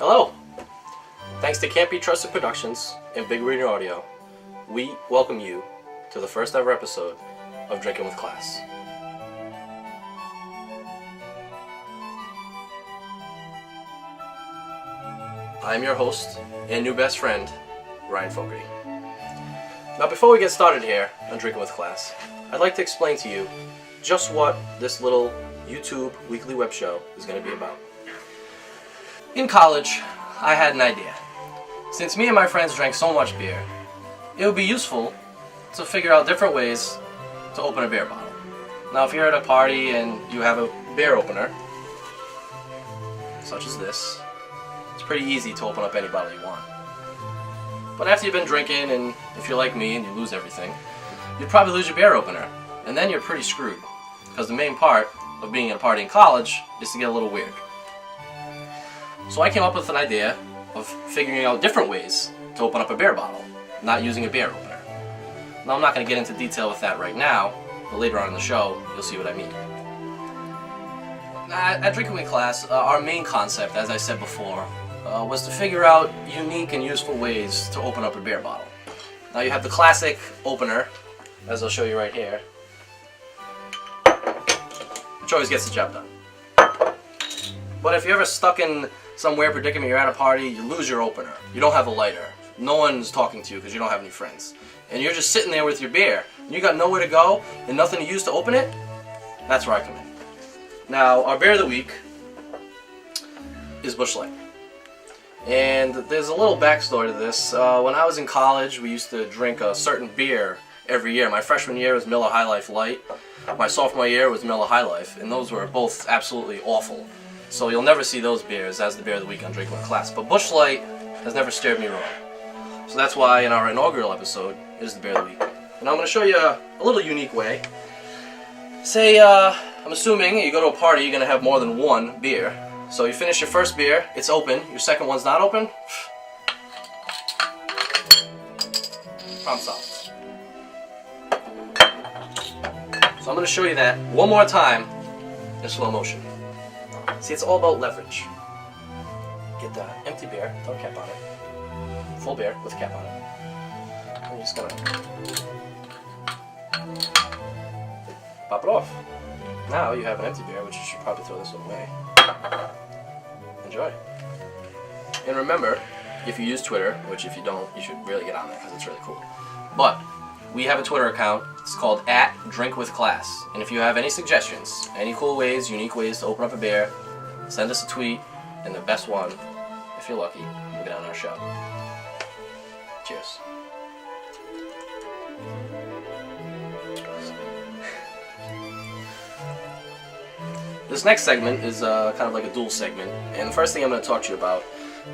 Hello! Thanks to Can't Be Trusted Productions and Big Reader Audio, we welcome you to the first ever episode of Drinking with Class. I'm your host and new best friend, Ryan Fogarty. Now before we get started here on Drinking with Class, I'd like to explain to you just what this little YouTube weekly web show is going to be about. In college, I had an idea. Since me and my friends drank so much beer, it would be useful to figure out different ways to open a beer bottle. Now if you're at a party and you have a beer opener, such as this, it's pretty easy to open up any bottle you want. But after you've been drinking, and if you're like me and you lose everything, you'd probably lose your beer opener, and then you're pretty screwed, because the main part of being at a party in college is to get a little weird. So I came up with an idea of figuring out different ways to open up a beer bottle, not using a beer opener. Now I'm not going to get into detail with that right now, but later on in the show, you'll see what I mean. At Drinking with Class, our main concept, as I said before, was to figure out unique and useful ways to open up a beer bottle. Now you have the classic opener, as I'll show you right here, which always gets the job done. But if you're ever stuck in some weird predicament, you're at a party, you lose your opener, you don't have a lighter, no one's talking to you because you don't have any friends, and you're just sitting there with your beer, and you got nowhere to go and nothing to use to open it, that's where I come in. Now, our beer of the week is Busch Light. And there's a little backstory to this. When I was in college, we used to drink a certain beer every year. My freshman year was Miller High Life Light. My sophomore year was Miller High Life, and those were both absolutely awful. So you'll never see those beers as the beer of the week on Drinking with Class. But Busch Light has never steered me wrong. So that's why in our inaugural episode, it is the beer of the week. And I'm going to show you a little unique way. Say, I'm assuming you go to a party, you're going to have more than one beer. So you finish your first beer, it's open. Your second one's not open. Problem solved. So I'm going to show you that one more time in slow motion. See, it's all about leverage. Get the empty beer, no cap on it. Full beer with a cap on it. I'm just gonna pop it off. Now you have an empty beer, which you should probably throw this one away. Enjoy. And remember, if you use Twitter, which if you don't, you should really get on there because it's really cool. But we have a Twitter account. It's called @DrinkWithClass. And if you have any suggestions, any cool ways, unique ways to open up a beer, send us a tweet, and the best one, if you're lucky, will get on our show. Cheers. This next segment is kind of like a dual segment, and the first thing I'm going to talk to you about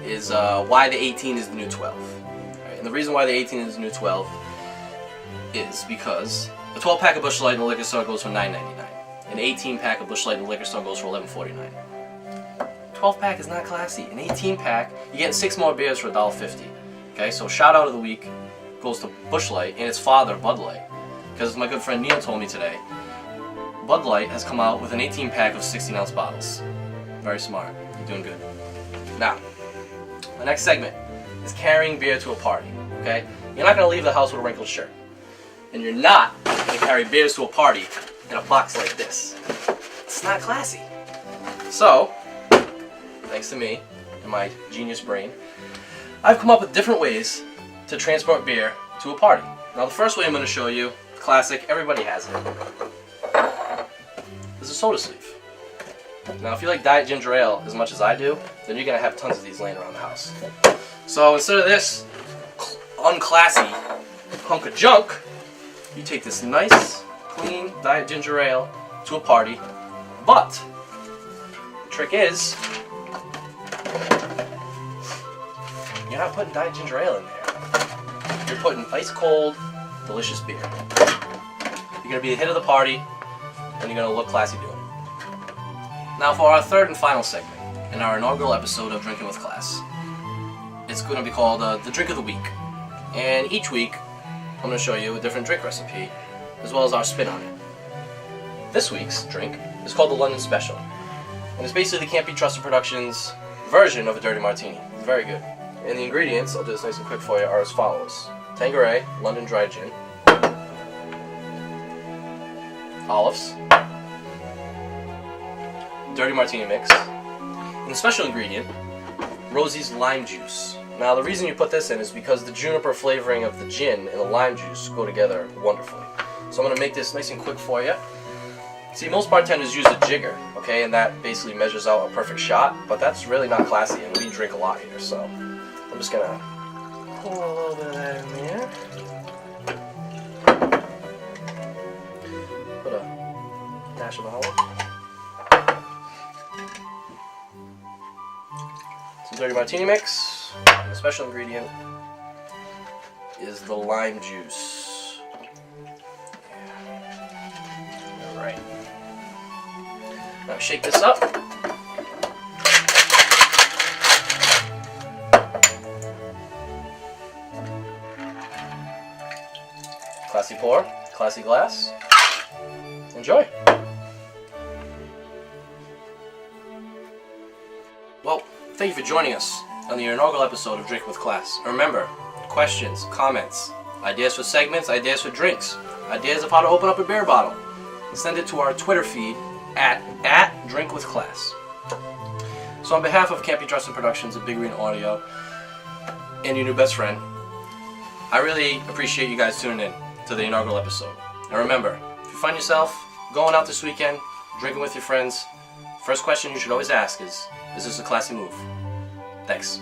is why the 18 is the new 12. Right? And the reason why the 18 is the new 12 is because a 12-pack of Busch Light in the liquor store goes for $9.99. An 18-pack of Busch Light in the liquor store goes for $11.49. 12-pack is not classy. An 18-pack, you're getting 6 more beers for $1.50. Okay, so shout out of the week goes to Busch Light and its father, Bud Light. Because my good friend Neil told me today, Bud Light has come out with an 18-pack of 16-ounce bottles. Very smart. You're doing good. Now, the next segment is carrying beer to a party. Okay? You're not going to leave the house with a wrinkled shirt. And you're not going to carry beers to a party in a box like this. It's not classy. So, thanks to me and my genius brain, I've come up with different ways to transport beer to a party. Now the first way I'm going to show you, classic, everybody has it. This is a soda sleeve. Now if you like Diet Ginger Ale as much as I do, then you're going to have tons of these laying around the house. So instead of this unclassy hunk of junk, you take this nice, clean Diet Ginger Ale to a party, but the trick is, you're not putting Diet Ginger Ale in there. You're putting ice cold, delicious beer. You're going to be the hit of the party, and you're going to look classy doing it. Now for our third and final segment, in our inaugural episode of Drinking with Class, it's going to be called the Drink of the Week. And each week, I'm going to show you a different drink recipe, as well as our spin on it. This week's drink is called the London Special, and it's basically the Can't Be Trusted Productions version of a Dirty Martini. It's very good. And the ingredients, I'll do this nice and quick for you, are as follows. Tanqueray, London Dry Gin, olives, Dirty Martini mix, and the special ingredient, Rosie's lime juice. Now the reason you put this in is because the juniper flavoring of the gin and the lime juice go together wonderfully. So I'm going to make this nice and quick for you. See, most bartenders use a jigger, okay, and that basically measures out a perfect shot, but that's really not classy, and we drink a lot here, so I'm just going to pour a little bit of that in there. Put a dash of olive. Some Dirty Martini mix. And the special ingredient is the lime juice. Alright. Now shake this up. Classy pour, classy glass. Enjoy. Well, thank you for joining us on the inaugural episode of Drink with Class. And remember, questions, comments, ideas for segments, ideas for drinks, ideas of how to open up a beer bottle, and send it to our Twitter feed at @drinkwithclass. So on behalf of Can't Be Trusted Productions of Big Green Audio and your new best friend, I really appreciate you guys tuning in to the inaugural episode. And remember, if you find yourself going out this weekend, drinking with your friends, first question you should always ask is this a classy move? Thanks.